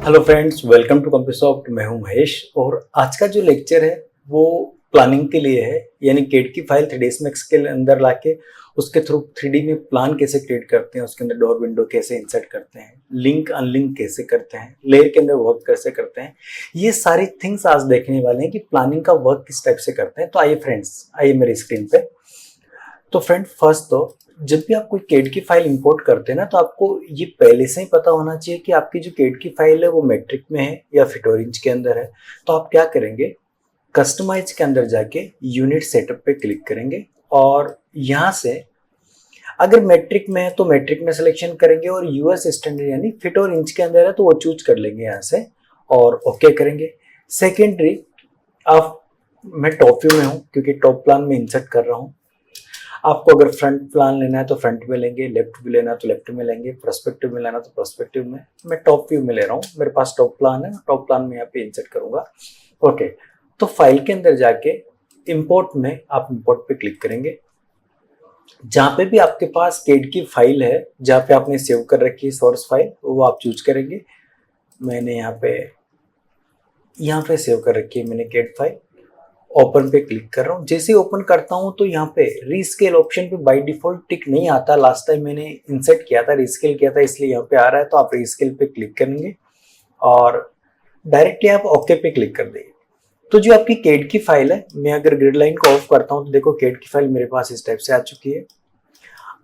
Hello friends, welcome to Compusoft. मैं हूं महेश और आज का जो लेक्चर है वो प्लानिंग के लिए है। यानी कैड की फाइल 3ds मैक्स के अंदर लाके उसके थ्रू 3D में प्लान कैसे क्रिएट करते हैं, उसके अंदर डोर विंडो कैसे इंसर्ट करते हैं, लिंक अनलिंक कैसे करते हैं, लेयर के अंदर वर्क कैसे करते हैं, ये सारी थिंग्स आज देखने वाले हैं कि प्लानिंग का वर्क किस टाइप से करते हैं। तो आइए फ्रेंड्स, आइए मेरी स्क्रीन पे। तो फ्रेंड फर्स्ट तो जब भी आप कोई कैड की फाइल इंपोर्ट करते हैं ना, तो आपको ये पहले से ही पता होना चाहिए कि आपकी जो कैड की फाइल है वो मेट्रिक में है या फिटोर इंच के अंदर है। तो आप क्या करेंगे, कस्टमाइज के अंदर जाके यूनिट सेटअप पे क्लिक करेंगे और यहाँ से अगर मेट्रिक में है तो मेट्रिक में सिलेक्शन करेंगे और यूएस स्टैंडर्ड यानी फिटोर इंच के अंदर है तो वो चूज कर लेंगे यहाँ से और ओके करेंगे। सेकेंडरी, आप मैं टॉप व्यू में हूँ क्योंकि टॉप प्लान में इंसर्ट कर रहा हूँ। आपको अगर फ्रंट प्लान लेना है तो फ्रंट में लेंगे, लेफ्ट व्यू लेना है तो लेफ्ट में लेंगे, पर्सपेक्टिव में लेना तो पर्सपेक्टिव में। मैं टॉप व्यू में ले रहा हूँ, मेरे पास टॉप प्लान है, टॉप प्लान में यहाँ पे इंसर्ट करूंगा। ओके, तो फाइल के अंदर जाके इंपोर्ट में आप इंपोर्ट पे क्लिक करेंगे। जहाँ पे भी आपके पास कैड की फाइल है, जहाँ पे आपने सेव कर रखी है सोर्स फाइल, वो आप चूज करेंगे। मैंने यहाँ पे सेव कर रखी है मैंने कैड फाइल। ओपन पे क्लिक कर रहा हूँ। जैसे ही ओपन करता हूँ तो यहाँ पे रीस्केल ऑप्शन पे बाय डिफॉल्ट टिक नहीं आता। लास्ट टाइम मैंने इंसर्ट किया था, रीस्केल किया था, इसलिए यहाँ पे आ रहा है। तो आप रीस्केल पे क्लिक करेंगे और डायरेक्टली आप ओके पे क्लिक कर देंगे। तो जो आपकी कैड की फाइल है, मैं अगर ग्रिड लाइन को ऑफ करता हूँ तो देखो कैड की फाइल मेरे पास इस टाइप से आ चुकी है।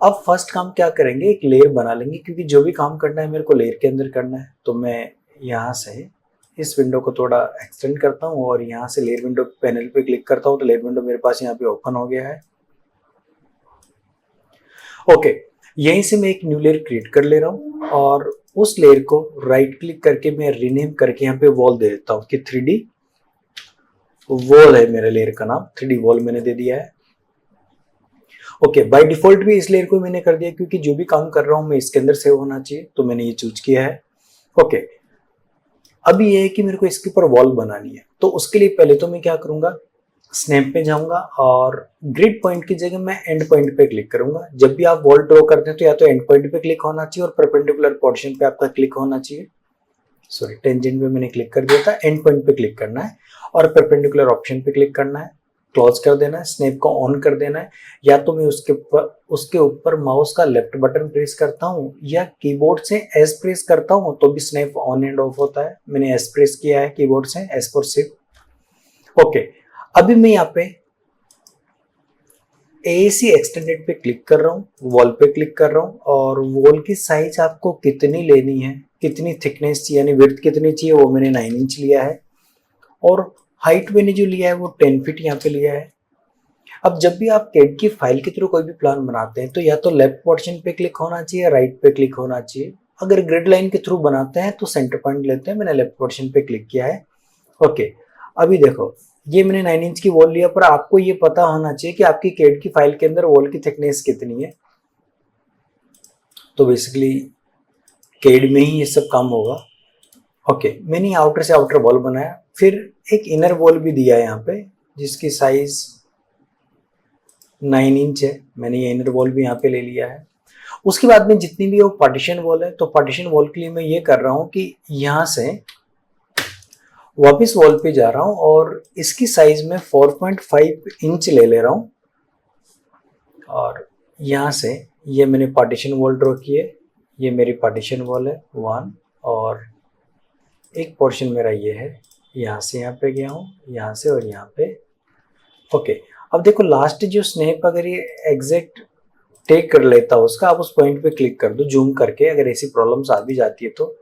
अब फर्स्ट काम क्या करेंगे, एक लेयर बना लेंगे क्योंकि जो भी काम करना है मेरे को लेयर के अंदर करना है। तो मैं यहाँ से इस विंडो को थोड़ा एक्सटेंड करता हूँ और यहाँ से लेयर विंडो पैनल पे क्लिक करता हूँ तो लेयर विंडो मेरे पास यहाँ पे ओपन हो गया है। ओके, यहीं से मैं एक न्यू लेयर क्रिएट कर ले रहा हूँ और उस लेयर को राइट क्लिक करके मैं रीनेम करके यहाँ पे वॉल दे देता हूँ कि 3D वॉल है मेरे लेयर का नाम, 3D वॉल मैंने दे दिया है। ओके, बाय डिफॉल्ट भी इस लेयर को मैंने कर दिया क्योंकि जो भी काम कर रहा हूँ मैं इसके अंदर सेव होना चाहिए, तो मैंने ये चूज किया है। ओके, अब ये है कि मेरे को इसके ऊपर वॉल बनानी है। तो उसके लिए पहले तो मैं क्या करूंगा, स्नैप पे जाऊंगा और ग्रिड पॉइंट की जगह मैं एंड पॉइंट पे क्लिक करूंगा। जब भी आप वॉल ड्रॉ करते हैं तो या तो एंड पॉइंट पे क्लिक होना चाहिए और परपेंडिकुलर पोर्शन पे आपका क्लिक होना चाहिए। सॉरी, टेंजेंट पे मैंने क्लिक कर दिया था, एंड पॉइंट पे क्लिक करना है और परपेंडिकुलर ऑप्शन पे क्लिक करना है, क्लोज कर देना है, स्नैप को ऑन कर देना है। या तो मैं उसके ऊपर माउस का लेफ्ट बटन प्रेस करता हूँ या कीबोर्ड से एस प्रेस करता हूँ तो भी स्नैप ऑन एंड ऑफ होता है। मैंने एस प्रेस किया है कीबोर्ड से, एस फॉर शिफ्ट। ओके, अभी मैं यहाँ पे AAC एक्सटेंडेड पे क्लिक कर रहा हूँ, वॉल पे क्लिक कर रहा हूँ और वॉल की साइज आपको कितनी लेनी है, कितनी थिकनेस चाहिए यानी विड्थ कितनी चाहिए, वो मैंने 9 इंच लिया है और हाइट मैंने जो लिया है वो 10 फीट यहाँ पे लिया है। अब जब भी आप कैड की फाइल के थ्रू कोई भी प्लान बनाते हैं तो या तो लेफ्ट पोर्शन पे क्लिक होना चाहिए या राइट पे क्लिक होना चाहिए। अगर ग्रिड लाइन के थ्रू बनाते हैं तो सेंटर पॉइंट लेते हैं, मैंने लेफ्ट पोर्शन पे क्लिक किया है। ओके, अभी देखो ये मैंने 9 इंच की वॉल लिया, पर आपको ये पता होना चाहिए कि आपकी कैड की फाइल के अंदर वॉल की थिकनेस कितनी है। तो बेसिकली कैड में ही ये सब काम होगा। ओके, मैंने आउटर से आउटर वॉल बनाया, फिर एक इनर वॉल भी दिया है यहाँ पे जिसकी साइज 9 इंच है। मैंने ये इनर वॉल भी यहाँ पे ले लिया है। उसके बाद में जितनी भी वो पार्टीशन वॉल है, तो पार्टीशन वॉल के लिए मैं ये कर रहा हूँ कि यहाँ से वापस वॉल पे जा रहा हूँ और इसकी साइज में 4.5 इंच ले रहा हूँ और यहाँ से ये मैंने पार्टीशन वॉल ड्रॉ की है। ये मेरी पार्टीशन वॉल है 1 और एक पोर्शन मेरा ये है, यहाँ से यहाँ पे गया हूँ, यहाँ से और यहाँ पे। ओके, अब देखो लास्ट जो स्नैप अगर ये एग्जैक्ट टेक कर लेता है उसका, आप उस पॉइंट पे क्लिक कर दो जूम करके। अगर ऐसी प्रॉब्लम्स आ भी जाती है तो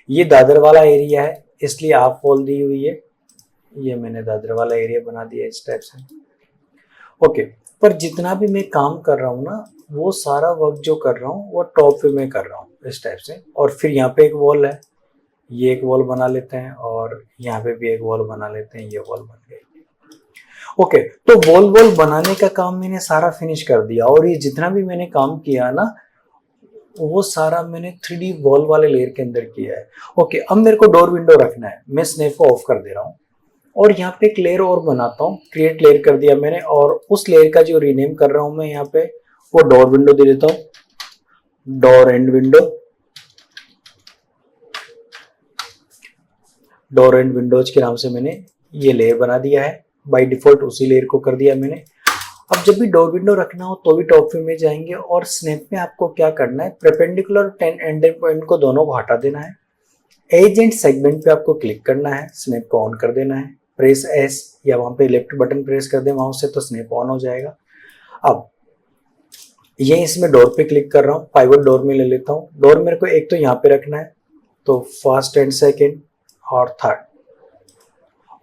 ये दादर वाला एरिया है इसलिए आप वॉल दी हुई है, ये मैंने दादर वाला एरिया बना दिया इस टाइप से। ओके, पर जितना भी मैं काम कर रहा हूँ ना, वो सारा वर्क जो कर रहा हूँ वो टॉप पे में कर रहा हूँ इस टाइप से। और फिर यहाँ पे एक वॉल है, ये एक वॉल बना लेते हैं और यहाँ पे भी एक वॉल बना लेते हैं, ये वॉल बन गई। ओके, तो वॉल बनाने का काम मैंने सारा फिनिश कर दिया और ये जितना भी मैंने काम किया ना वो सारा मैंने 3D वॉल वाले लेयर के अंदर किया है। ओके, अब मेरे को डोर विंडो रखना है, मैं स्नैप को ऑफ कर दे रहा हूँ और यहाँ पे एक लेयर और बनाता हूँ। क्रिएट लेयर कर दिया मैंने और उस लेयर का जो रीनेम कर रहा हूँ मैं यहाँ पे वो डोर विंडो दे देता हूँ, door and window. Door and Windows के नाम से मैंने ये लेयर बना दिया है, बाय डिफॉल्ट उसी लेयर को कर दिया मैंने। अब जब भी डोर विंडो रखना हो तो भी टॉप व्यू में जाएंगे और स्नैप में आपको क्या करना है, परपेंडिकुलर और एंडर पॉइंट को दोनों को हटा देना है। एज एंड सेगमेंट पे आपको क्लिक करना है, स्नैप को ऑन कर देना है, प्रेस एस या वहां पे लेफ्ट बटन प्रेस कर दे माउस से तो स्नैप ऑन हो जाएगा। अब ये इसमें डोर पे क्लिक कर रहा हूँ, पाइवट डोर में ले लेता हूँ। डोर मेरे को एक तो यहाँ पे रखना है, तो फर्स्ट एंड सेकेंड और थर्ड,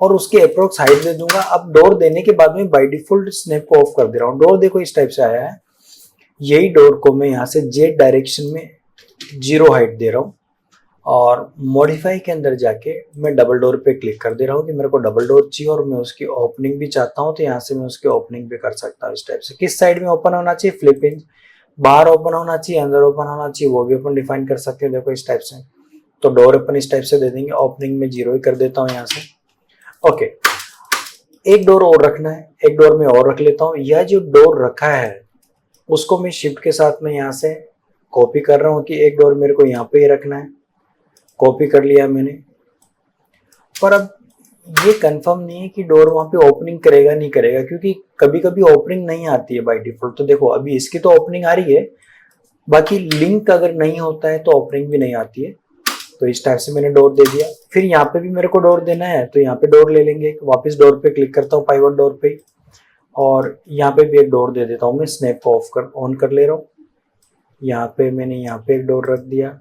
और उसके अप्रोक्स हाइट दे दूंगा। अब डोर देने के बाद में बाय डिफॉल्ट स्नैप को ऑफ कर दे रहा हूँ। डोर देखो इस टाइप से आया है, यही डोर को मैं यहाँ से जेड डायरेक्शन में 0 हाइट दे रहा हूँ और मॉडिफाई के अंदर जाके मैं डबल डोर पे क्लिक कर दे रहा हूँ कि मेरे को डबल डोर चाहिए और मैं उसकी ओपनिंग भी चाहता हूँ, तो यहाँ से मैं उसकी ओपनिंग भी कर सकता हूँ इस टाइप से। किस साइड में ओपन होना चाहिए, फ्लिप हिंज, बाहर ओपन होना चाहिए, अंदर ओपन होना चाहिए, वो भी अपन डिफाइन कर सकते हैं। देखो इस टाइप से, तो डोर अपन इस टाइप से दे देंगे, ओपनिंग में 0 ही कर देता हूँ यहाँ से। ओके, एक डोर और रखना है, एक डोर में और रख लेता हूँ। यह जो डोर रखा है उसको मैं शिफ्ट के साथ में यहाँ से कॉपी कर रहा हूँ कि एक डोर मेरे को यहाँ पे ही रखना है। कॉपी कर लिया मैंने, पर अब ये कंफर्म नहीं है कि डोर वहां पे ओपनिंग करेगा नहीं करेगा, क्योंकि कभी कभी ओपनिंग नहीं आती है बाय डिफॉल्ट। तो देखो अभी इसकी तो ओपनिंग आ रही है, बाकी लिंक अगर नहीं होता है तो ओपनिंग भी नहीं आती है। तो इस टाइप से मैंने डोर दे दिया। फिर यहाँ पे भी मेरे को डोर देना है, तो यहाँ पे डोर ले लेंगे। वापस डोर पे क्लिक करता हूँ, पाइवट डोर पे, और यहाँ पे भी एक डोर दे देता हूँ मैं। स्नैप को ऑन कर ले रहा हूँ। यहाँ पे मैंने यहाँ पे एक डोर रख दिया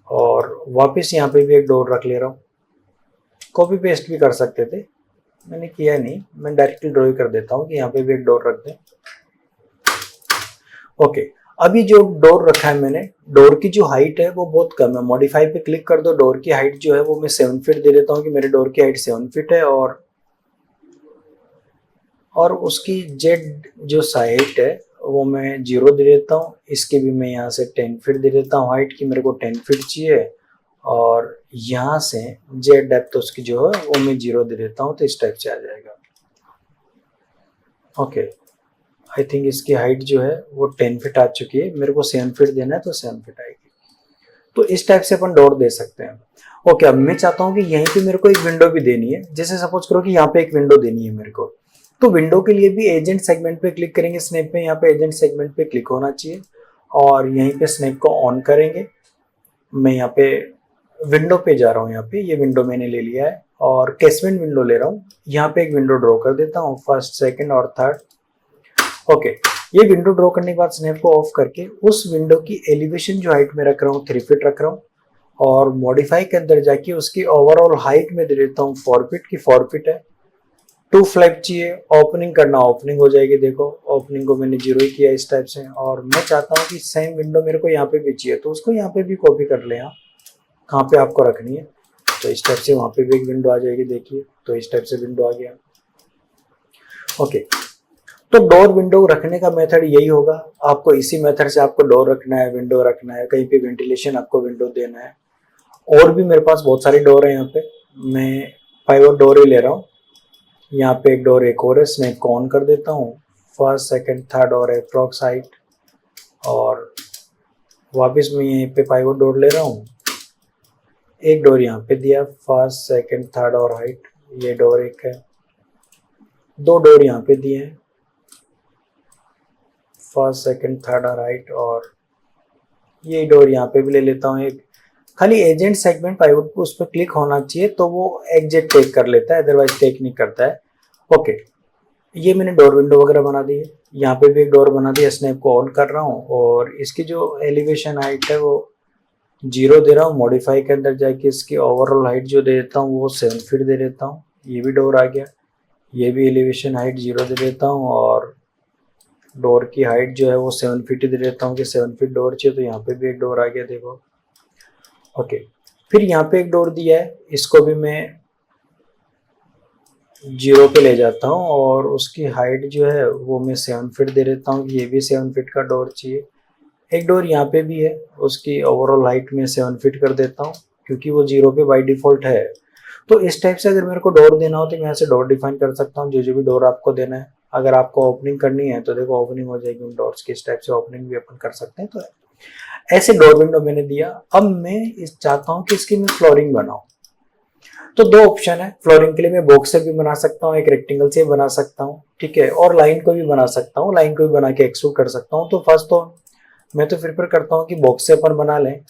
और वापस यहाँ पे भी एक डोर रख ले रहा हूँ। कॉपी पेस्ट भी कर सकते थे, मैंने किया नहीं, मैं डायरेक्टली ड्रॉ कर देता हूँ कि यहाँ पे भी एक डोर रख दें। ओके, अभी जो डोर रखा है मैंने, डोर की जो हाइट है वो बहुत कम है। मॉडिफाई पे क्लिक कर दो, डोर की हाइट जो है वो मैं 7 फीट दे देता हूँ कि मेरे डोर की हाइट 7 फीट है, और उसकी जेड जो हाइट है वो मैं 0 दे देता हूँ। इसकी भी मैं यहाँ से 10 फीट दे देता हूँ हाइट की, मेरे को 10 फीट चाहिए। और यहाँ से जेड डेप्थ उसकी जो है वो मैं 0 दे देता हूँ, तो इस टाइप से आ जाएगा। ओके, आई थिंक इसकी हाइट जो है वो 10 फीट आ चुकी है, मेरे को 7 फीट देना है तो 7 फीट आएगी। तो इस टाइप से अपन डोर दे सकते हैं। ओके, अब मैं चाहता हूँ कि यहीं पे मेरे को एक विंडो भी देनी है। जैसे सपोज करो कि यहाँ पे एक विंडो देनी है मेरे को, तो विंडो के लिए भी एजेंट सेगमेंट पे क्लिक करेंगे स्नैप में। यहाँ पे एजेंट सेगमेंट पे क्लिक होना चाहिए और यहीं पे स्नैप को ऑन करेंगे। मैं यहाँ पे विंडो पे जा रहा हूँ, यहाँ पे ये विंडो मैंने ले लिया है और कैसमेंट विंडो ले रहा हूँ। यहाँ पे एक विंडो ड्रॉ कर देता हूँ, फर्स्ट, सेकंड और थर्ड। ओके, ये विंडो ड्रॉ करने के बाद स्नैप को ऑफ करके उस विंडो की एलिवेशन जो हाइट में रख रहा हूँ 3 फीट रख रहा हूँ, और मॉडिफाई के अंदर जाके उसकी ओवरऑल हाइट में दे देता हूँ 4 फीट की। 4 फीट है, 2 फ्लैप चाहिए, ओपनिंग करना, ओपनिंग हो जाएगी। देखो ओपनिंग को मैंने 0 ही किया इस टाइप से। और मैं चाहता हूँ कि सेम विंडो मेरे को यहाँ पे भी चाहिए, तो उसको यहाँ पे भी कॉपी कर ले। यहाँ कहाँ पे आपको रखनी है, तो इस टाइप से वहां पे भी एक विंडो आ जाएगी। देखिए, तो इस टाइप से विंडो आ गया। ओके, तो डोर विंडो रखने का मेथड यही होगा। आपको इसी मेथड से आपको डोर रखना है, विंडो रखना है, कहीं पे वेंटिलेशन आपको विंडो देना है। और भी मेरे पास बहुत सारी डोर है यहाँ पे, मैं पाइवट डोर ही ले रहा हूँ। यहाँ पे एक डोर एक और है, स्नैप को ऑन कर देता हूँ। फर्स्ट, सेकंड, थर्ड और अप्रॉक्स हाइट, और वापस मैं यहीं पे पाइवट डोर ले रहा हूँ। एक डोर यहाँ पे दिया, फर्स्ट, सेकंड, थर्ड और हाइट, ये डोर एक है। 2 डोर यहाँ पे दिए हैं, फर्स्ट, सेकंड, थर्ड और हाइट, और ये डोर यहाँ पे भी ले लेता हूँ एक। खाली एजेंट सेगमेंट पाइवट को उस पर क्लिक होना चाहिए तो वो एग्जिट टेक कर लेता है, अदरवाइज टेक नहीं करता है। ओके, ये मैंने डोर विंडो वगैरह बना दी है। यहाँ पे भी एक डोर बना दिया, स्नैप को ऑन कर रहा हूँ और इसकी जो एलिवेशन हाइट है वो 0 दे रहा हूँ। मॉडिफाई के अंदर जाके इसकी ओवरऑल हाइट जो दे देता हूँ वो 7 फीट दे देता हूँ। ये भी डोर आ गया। ये भी एलिवेशन हाइट 0 दे देता हूँ और डोर की हाइट जो है वो 7 फीट ही दे देता हूँ कि 7 फीट डोर चाहिए। तो यहाँ पे भी एक डोर आ गया, देखो। ओके, फिर यहाँ पे एक डोर दिया है, इसको भी मैं 0 पे ले जाता हूँ और उसकी हाइट जो है वो मैं 7 फीट दे देता हूँ कि ये भी 7 फीट का डोर चाहिए। एक डोर यहाँ पे भी है, उसकी ओवरऑल हाइट में 7 फीट कर देता हूँ क्योंकि वो 0 पे बाय डिफॉल्ट है। तो इस टाइप से अगर मेरे को डोर देना हो तो मैं यहाँ से डोर डिफाइन कर सकता हूँ, जो भी डोर आपको देना है। अगर आपको ओपनिंग करनी है तो देखो ओपनिंग हो जाएगी उन डोर्स की। इस टाइप से ओपनिंग भी अपन कर सकते हैं। तो ऐसे डोर विंडो मैंने दिया। अब मैं चाहता हूँ कि इसकी मैं फ्लोरिंग बनाऊँ। तो दो ऑप्शन है, फ्लोरिंग के लिए मैं बॉक्स से भी बना सकता हूँ, एक रेक्टेंगल से भी बना सकता हूँ, ठीक है, और लाइन को भी बना सकता हूँ, लाइन को भी बना के एक्सट्रूड कर सकता हूँ। तो फर्स्ट तो मैं तो प्रेफर करता हूँ कि बॉक्स से अपन बना लें।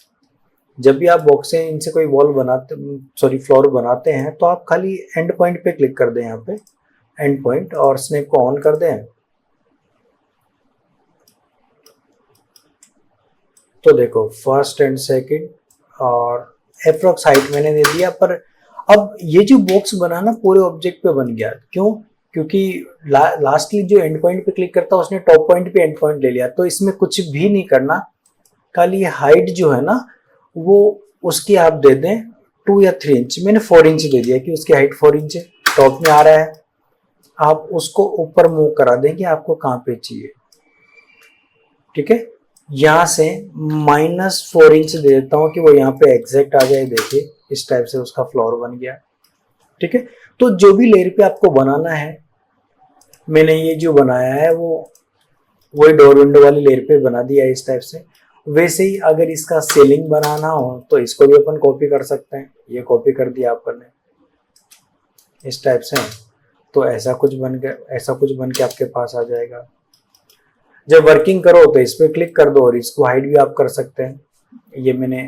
जब भी आप बॉक्स से इनसे कोई वॉल बनाते, सॉरी फ्लोर बनाते हैं, तो आप खाली एंड पॉइंट पे क्लिक कर दें, यहाँ पे एंड पॉइंट, और स्नैप को ऑन कर दें। तो देखो फर्स्ट एंड सेकंड और अप्रोक्स हाइट मैंने दे दिया। पर अब ये जो बॉक्स बना ना पूरे ऑब्जेक्ट पे बन गया, क्यों? क्योंकि लास्टली जो एंड पॉइंट पे क्लिक करता है उसने टॉप पॉइंट पे एंड पॉइंट ले लिया। तो इसमें कुछ भी नहीं करना, खाली हाइट जो है ना वो उसकी आप दे दें 2 या 3 इंच। मैंने 4 इंच दे दिया कि उसकी हाइट 4 इंच है, टॉप में आ रहा है। आप उसको ऊपर मूव करा दें कि आपको कहाँ पे चाहिए, ठीक है। यहाँ से -4 इंच दे देता हूँ कि वो यहाँ पे एग्जैक्ट आ जाए। देखिए इस टाइप से उसका फ्लोर बन गया, ठीक है। तो जो भी लेयर पे आपको बनाना है, मैंने ये जो बनाया है वो वही डोर विंडो वाली लेयर पे बना दिया है इस टाइप से। वैसे ही अगर इसका सीलिंग बनाना हो तो इसको भी अपन कॉपी कर सकते हैं। ये कॉपी कर दिया अपन ने इस टाइप से, तो ऐसा कुछ बन के आपके पास आ जाएगा। जब वर्किंग करो तो इस पर क्लिक कर दो और इसको हाइड भी आप कर सकते हैं। ये मैंने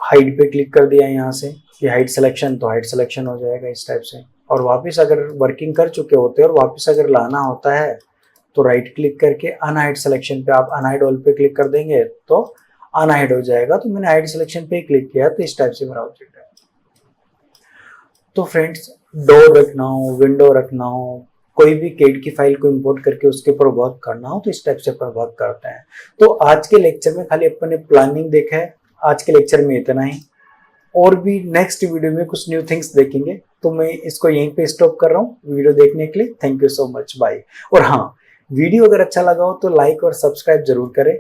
हाइड पे क्लिक कर दिया यहाँ से, ये हाइड सिलेक्शन, तो हाइड सिलेक्शन हो जाएगा इस टाइप से। और वापस अगर वर्किंग कर चुके होते हैं और वापस अगर लाना होता है तो राइट क्लिक करके अनहाइड सिलेक्शन पे आप अनहाइड ऑल पे क्लिक कर देंगे तो अनहाइड हो जाएगा। तो मैंने हाइड सिलेक्शन पे क्लिक किया तो इस टाइप से मेरा ऑब्जेक्ट है। तो फ्रेंड्स, डोर रखना हो, विंडो रखना हो, कोई भी कैड की फाइल को इंपोर्ट करके उसके ऊपर वर्क करना हो तो इस टाइप से अपन वर्क करते हैं। तो आज के लेक्चर में खाली अपन ने प्लानिंग देखा है। आज के लेक्चर में इतना ही, और भी नेक्स्ट वीडियो में कुछ न्यू थिंग्स देखेंगे। तो मैं इसको यहीं पे स्टॉप कर रहा हूँ वीडियो देखने के लिए। Thank you so much, bye. और हाँ, वीडियो अगर अच्छा लगा हो तो लाइक और सब्सक्राइब जरूर करें।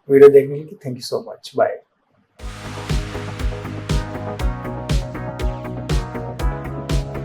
वीडियो देखने के लिए thank you so much, bye.